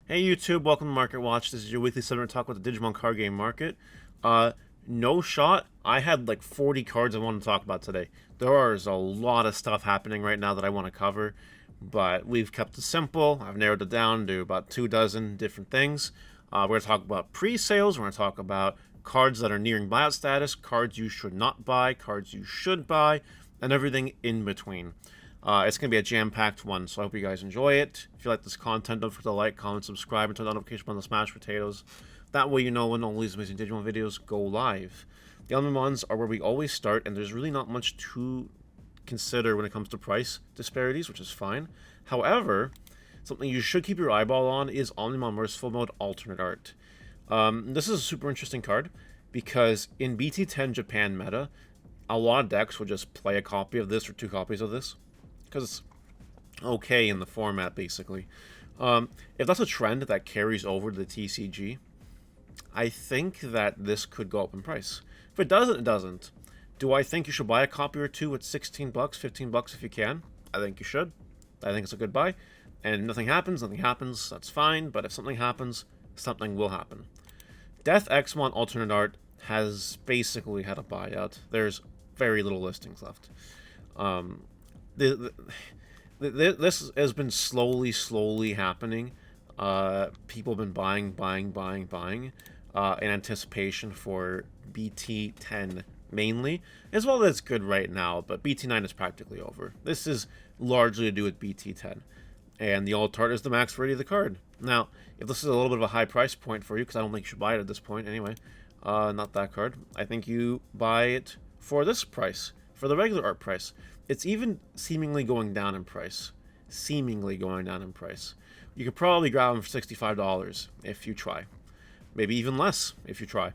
Hey YouTube, welcome to Market Watch. This is your weekly segment talk about the Digimon card game market. No shot. I had like 40 cards I wanted to talk about today. There is a lot of stuff happening right now that I want to cover, but we've kept it simple. I've narrowed it down to about 24 different things. We're going to talk about pre-sales. We're going to talk about cards that are nearing buyout status, cards you should not buy, cards you should buy, and everything in between. It's going to be a jam-packed one, so I hope you guys enjoy it. If you like this content, don't forget to like, comment, subscribe, and turn the notification button to smash potatoes. That way you know when all these amazing Digimon videos go live. The element ones are where we always start, and there's really not much to consider when it comes to price disparities, which is fine. However, something you should keep your eyeball on is Omnimon Merciful Mode Alternate Art. This is a super interesting card, because in BT10 Japan meta, a lot of decks will just play a copy of this or two copies of this, because it's okay in the format, basically. If that's a trend that carries over to the TCG, I think that this could go up in price. If it doesn't, it doesn't. Do I think you should buy a copy or two at 16 bucks, 15 bucks if you can? I think you should. I think it's a good buy. And if nothing happens, that's fine. But if something happens, something will happen. Death Agumon Alternate Art has basically had a buyout. There's very little listings left. This has been slowly happening. People have been buying in anticipation for BT10 mainly, as well as good right now, but BT9 is practically over. This is largely to do with BT10, and the Altered is the max rarity of the card. Now, if this is a little bit of a high price point for you, because I don't think you should buy it at this point anyway, not that card, I think you buy it for this price, for the regular art price. It's even seemingly going down in price. You could probably grab them for $65 if you try. Maybe even less if you try.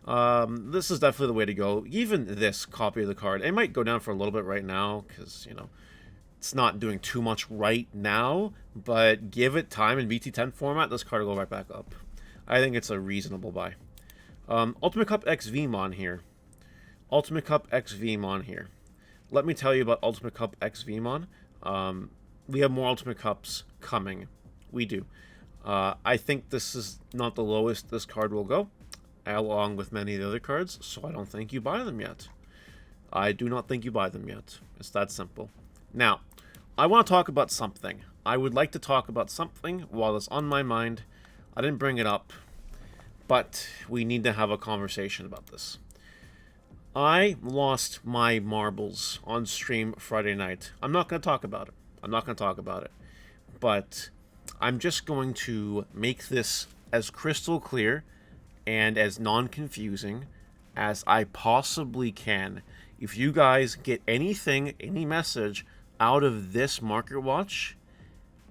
This is definitely the way to go. Even this copy of the card, it might go down for a little bit right now, because, you know, it's not doing too much right now, but give it time in BT10 format, this card will go right back up. I think it's a reasonable buy. Ultimate Cup X Vmon here. Let me tell you about Ultimate Cup X Vmon. We have more Ultimate Cups coming. We do. I think this is not the lowest this card will go, along with many of the other cards, so I don't think you buy them yet. I do not think you buy them yet. It's that simple. Now, I want to talk about something. I would like to talk about something while it's on my mind. I didn't bring it up, but we need to have a conversation about this. I lost my marbles on stream Friday night. I'm not going to talk about it. But I'm just going to make this as crystal clear and as non-confusing as I possibly can. If you guys get anything, any message out of this Market Watch,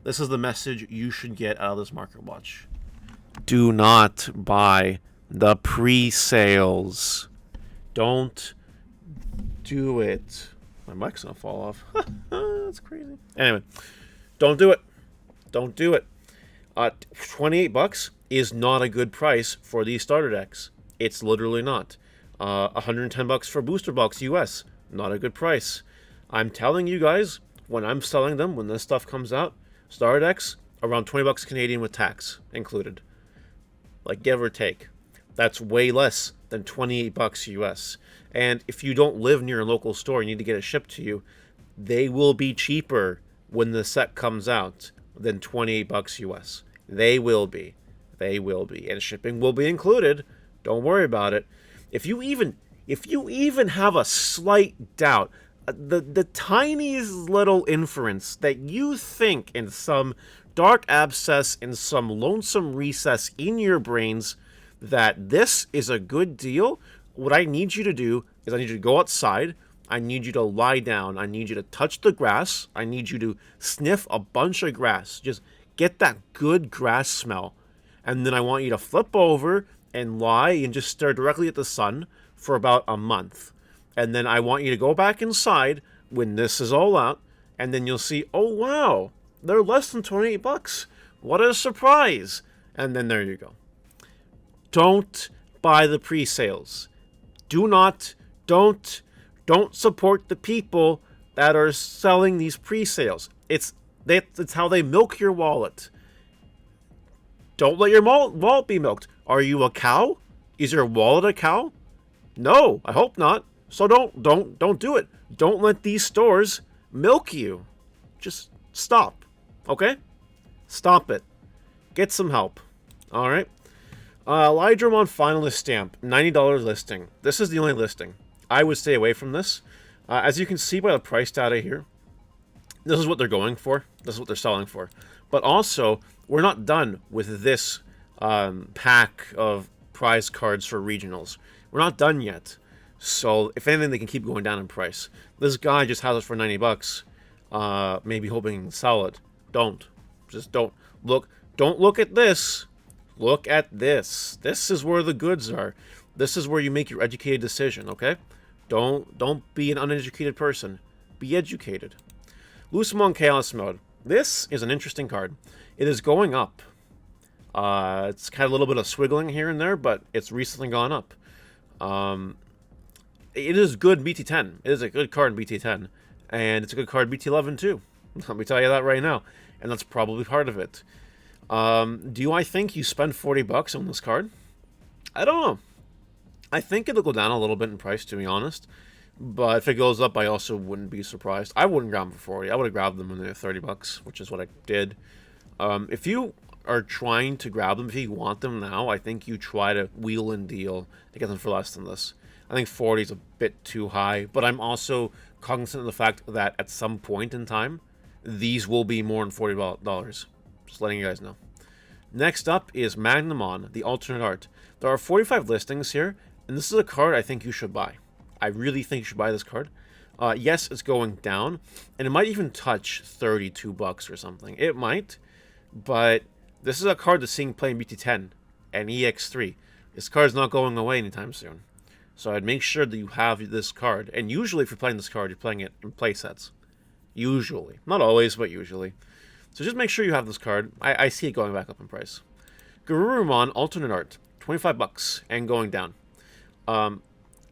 this is the message you should get out of this Market Watch. Do not buy the pre-sales. Don't do it. My mic's gonna fall off. That's crazy. Anyway, don't do it. 28 bucks is not a good price for these starter decks. It's literally not. 110 bucks for booster box US, not a good price. I'm telling you guys, when I'm selling them, when this stuff comes out, starter decks around 20 bucks Canadian with tax included. Like, give or take. That's way less than 28 bucks US. And if you don't live near a local store, you need to get it shipped to you, they will be cheaper when the set comes out than 28 bucks US. They will be. And shipping will be included. Don't worry about it. If you even have a slight doubt, the tiniest little inference that you think in some dark abscess, in some lonesome recess in your brains, that this is a good deal, what I need you to do is I need you to go outside, I need you to lie down, I need you to touch the grass, I need you to sniff a bunch of grass, just get that good grass smell, and then I want you to flip over and lie and just stare directly at the sun for about a month. And then I want you to go back inside when this is all out, and then you'll see, oh wow, they're less than 28 bucks. What a surprise. And then there you go. Don't buy the pre-sales. Don't support the people that are selling these pre-sales. It's how they milk your wallet. Don't let your wallet be milked. Are you a cow? Is your wallet a cow? No, I hope not. So don't do it. Don't let these stores milk you. Just stop. Okay? Stop it. Get some help. Alright? Lightroom on finalist stamp. $90 listing. This is the only listing. I would stay away from this. As you can see by the price data here, this is what they're going for. This is what they're selling for. But also, we're not done with this pack of prize cards for regionals. We're not done yet. So, if anything, they can keep going down in price. This guy just has it for 90 bucks. Maybe hoping to sell it. Don't. Just don't. Don't look at this. Look at this. This is where the goods are. This is where you make your educated decision, okay? Don't be an uneducated person. Be educated. Lusaman Chaos Mode. This is an interesting card. It is going up. It's kind of a little bit of swiggling here and there, but it's recently gone up. It is good BT10. It is a good card in BT10. And it's a good card BT11 too. Let me tell you that right now. And that's probably part of it. Do I think you spend 40 bucks on this card? I don't know. I think it'll go down a little bit in price, to be honest. But if it goes up, I also wouldn't be surprised. I wouldn't grab them for 40. I would have grabbed them when they were 30 bucks, which is what I did. If you are trying to grab them, if you want them now, I think you try to wheel and deal to get them for less than this. I think 40 is a bit too high, but I'm also cognizant of the fact that at some point in time, these will be more than $40. Just letting you guys know. Next up is Magnum, the alternate art. There are 45 listings here, and this is a card I think you should buy. I really think you should buy this card. Yes, it's going down, and it might even touch 32 bucks or something. It might, but this is a card that's seeing play in BT10 and EX3. This card is not going away anytime soon. So I'd make sure that you have this card. And usually if you're playing this card, you're playing it in play sets. Usually. Not always, but usually. So just make sure you have this card. I see it going back up in price. Garurumon Alternate Art. 25 bucks and going down.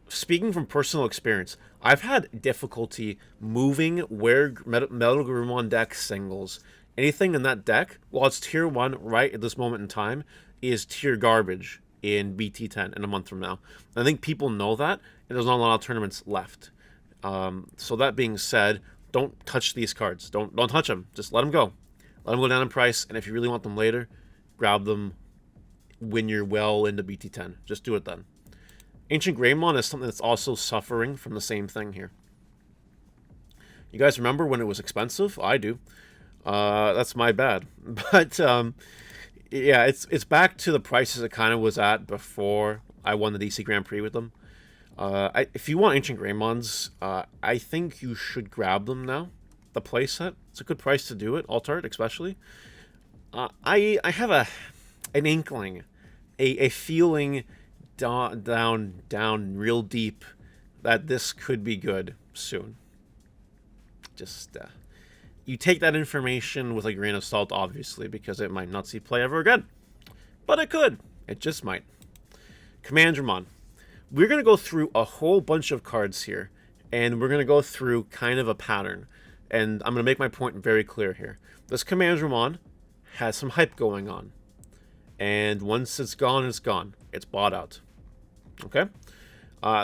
Speaking from personal experience, I've had difficulty moving where Metal Garurumon deck singles. Anything in that deck, while it's tier 1 right at this moment in time, is tier garbage in BT10 in a month from now. I think people know that, and there's not a lot of tournaments left. So that being said, don't touch these cards. Don't touch them. Just let them go. Let them go down in price, and if you really want them later, grab them when you're well into BT10. Just do it then. Ancient Greymon is something that's also suffering from the same thing here. You guys remember when it was expensive? I do. That's my bad. But yeah, it's back to the prices it kind of was at before I won the DC Grand Prix with them. If you want Ancient Greymons, I think you should grab them now. The playset. It's a good price to do it. Altered, especially. I have an inkling, a feeling down real deep that this could be good soon. Just you take that information with a grain of salt, obviously, because it might not see play ever again. But it could. It just might. Commandermon. We're going to go through a whole bunch of cards here, and we're going to go through kind of a pattern. And I'm going to make my point very clear here. This Commandermon has some hype going on. And once it's gone, it's gone. It's bought out. Okay?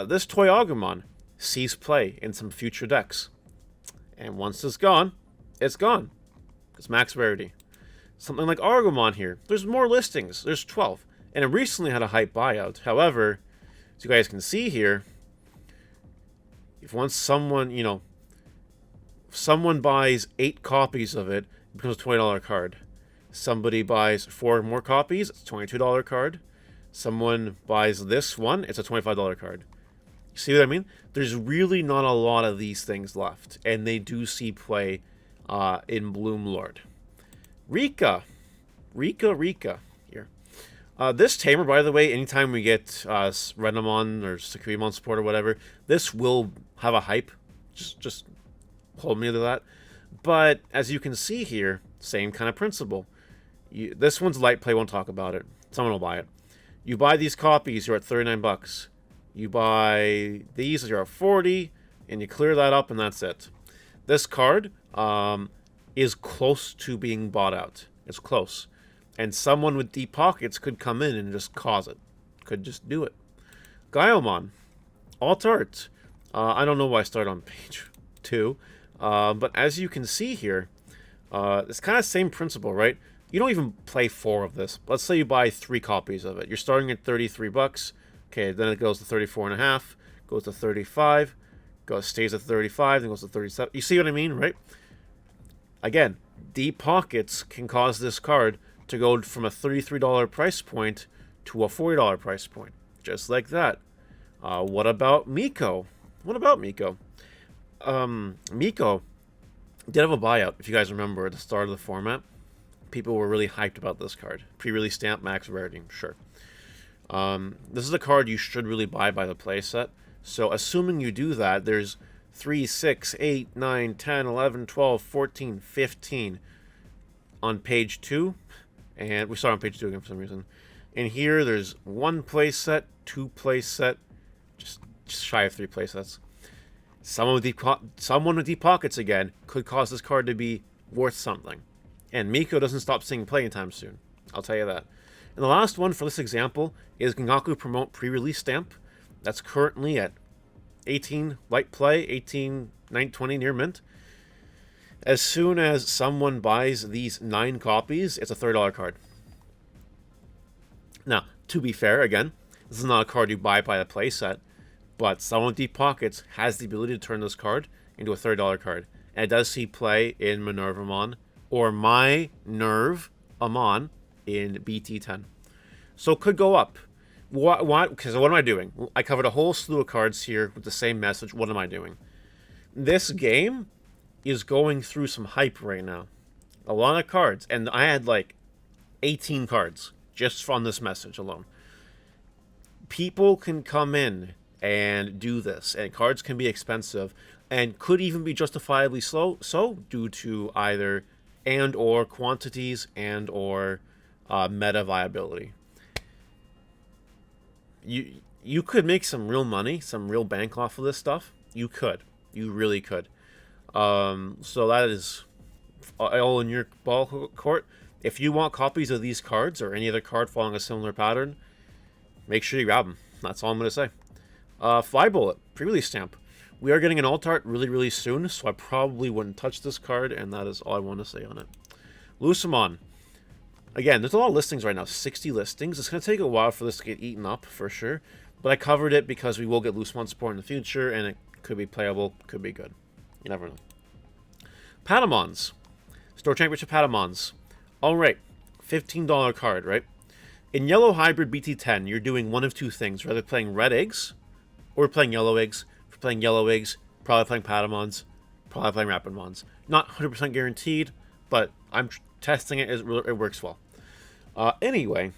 This toy Agumon sees play in some future decks. And once it's gone, it's gone. It's max rarity. Something like Agumon here. There's more listings. There's 12. And it recently had a hype buyout. However, as you guys can see here, if once someone, someone buys 8 copies of it, it becomes a $20 card. Somebody buys 4 more copies, it's a $22 card. Someone buys this one, it's a $25 card. See what I mean? There's really not a lot of these things left, and they do see play in Bloom Lord. Rika here. This tamer, by the way, anytime we get Renamon or Sakurimon support or whatever, this will have a hype. Just hold me to that. But as you can see here, same kind of principle. This one's light play, won't talk about it. Someone will buy it. You buy these copies, you're at 39 bucks. You buy these, you're at 40, and you clear that up, and that's it. This card is close to being bought out. It's close. And someone with deep pockets could come in and just cause it. Could just do it. Gleammon Altered. I don't know why I started on page 2. But as you can see here, it's kind of the same principle, right? You don't even play 4 of this. Let's say you buy 3 copies of it. You're starting at 33 bucks. Okay, then it goes to 34.5, goes to 35, stays at 35, then goes to 37. You see what I mean, right? Again, deep pockets can cause this card to go from a $33 price point to a $40 price point. Just like that. What about Mikko? Mikko did have a buyout, if you guys remember, at the start of the format. People were really hyped about this card. Pre-release stamp, max rarity, sure. This is a card you should really buy by the playset. So assuming you do that, there's 3, 6, 8, 9, 10, 11, 12, 14, 15 on page 2. And we start on page 2 again for some reason. And here there's 1 playset, 2 playset, just shy of 3 playsets. Someone with deep pockets again could cause this card to be worth something. And Mikko doesn't stop seeing play anytime soon. I'll tell you that. And the last one for this example is Gangaku Promote pre-release stamp. That's currently at 18 light play, 18, 9, 20 near mint. As soon as someone buys these 9 copies, it's a $30 card. Now, to be fair, again, this is not a card you buy by the playset, but someone with deep pockets has the ability to turn this card into a $30 card. And it does see play in Minervamon, or My Nerve Amon in BT10. So it could go up. Because what am I doing? I covered a whole slew of cards here with the same message. What am I doing? This game is going through some hype right now. A lot of cards. And I had like 18 cards just from this message alone. People can come in and do this. And cards can be expensive. And could even be justifiably so due to either and or quantities and or meta viability. You could make some real money, some real bank off of this stuff. You could. You really could. So that is all in your ball court. If you want copies of these cards or any other card following a similar pattern, make sure you grab them. That's all I'm going to say. Fly Bullet, pre-release stamp. We are getting an alt art really, really soon, so I probably wouldn't touch this card, and that is all I want to say on it. Lusaman. Again, there's a lot of listings right now, 60 listings. It's going to take a while for this to get eaten up, for sure. But I covered it because we will get Lusaman support in the future, and it could be playable, could be good. You never know. Padawans. Store Championship Padawans. Alright, $15 card, right? In Yellow Hybrid BT10, you're doing one of 2 things. You're either playing red eggs, or playing yellow eggs. If you're playing yellow eggs, probably playing Padawans, probably playing Rapidmons. Not 100% guaranteed, but I'm testing it. It works well. Anyway,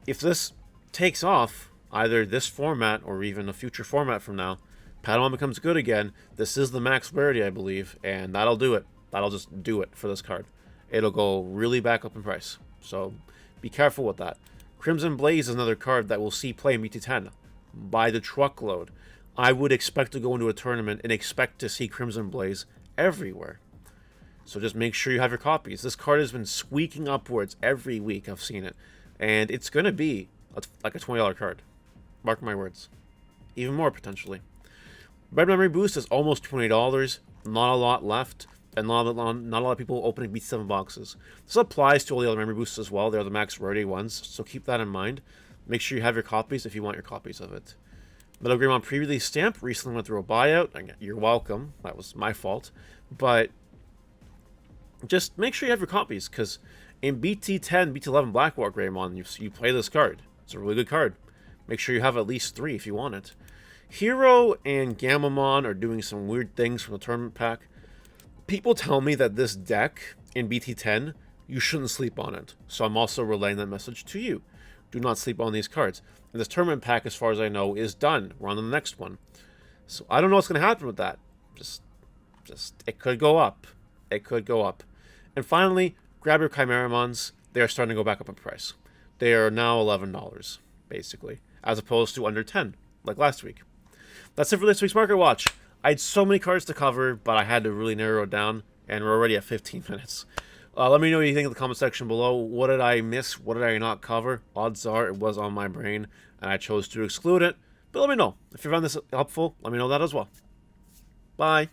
if this takes off, either this format or even a future format from now, Padawan becomes good again. This is the max rarity, I believe, and that'll do it. That'll just do it for this card. It'll go really back up in price. So be careful with that. Crimson Blaze is another card that will see play in BT10 by the truckload. I would expect to go into a tournament and expect to see Crimson Blaze everywhere. So just make sure you have your copies. This card has been squeaking upwards every week. I've seen it. And it's going to be like a $20 card. Mark my words. Even more, potentially. Red Memory Boost is almost $20. Not a lot left. And not a lot of people opening BT7 boxes. This applies to all the other memory boosts as well. They're the max rarity ones. So keep that in mind. Make sure you have your copies if you want your copies of it. Metal Greymon pre-release stamp recently went through a buyout. You're welcome. That was my fault. But just make sure you have your copies, because in BT10, BT11 Blackwater Greymon, you play this card. It's a really good card. Make sure you have at least 3 if you want it. Hero and Gamamon are doing some weird things from the tournament pack. People tell me that this deck in BT10, you shouldn't sleep on it. So I'm also relaying that message to you. Do not sleep on these cards. And this tournament pack, as far as I know, is done. We're on to the next one. So I don't know what's going to happen with that. Just it could go up. It could go up. And finally, grab your Chimeramons. They are starting to go back up in price. They are now $11, basically, as opposed to under 10, like last week. That's it for this week's Market Watch. I had so many cards to cover, but I had to really narrow it down, and we're already at 15 minutes. Let me know what you think in the comment section below. What did I miss? What did I not cover? Odds are it was on my brain, and I chose to exclude it. But let me know. If you found this helpful, let me know that as well. Bye.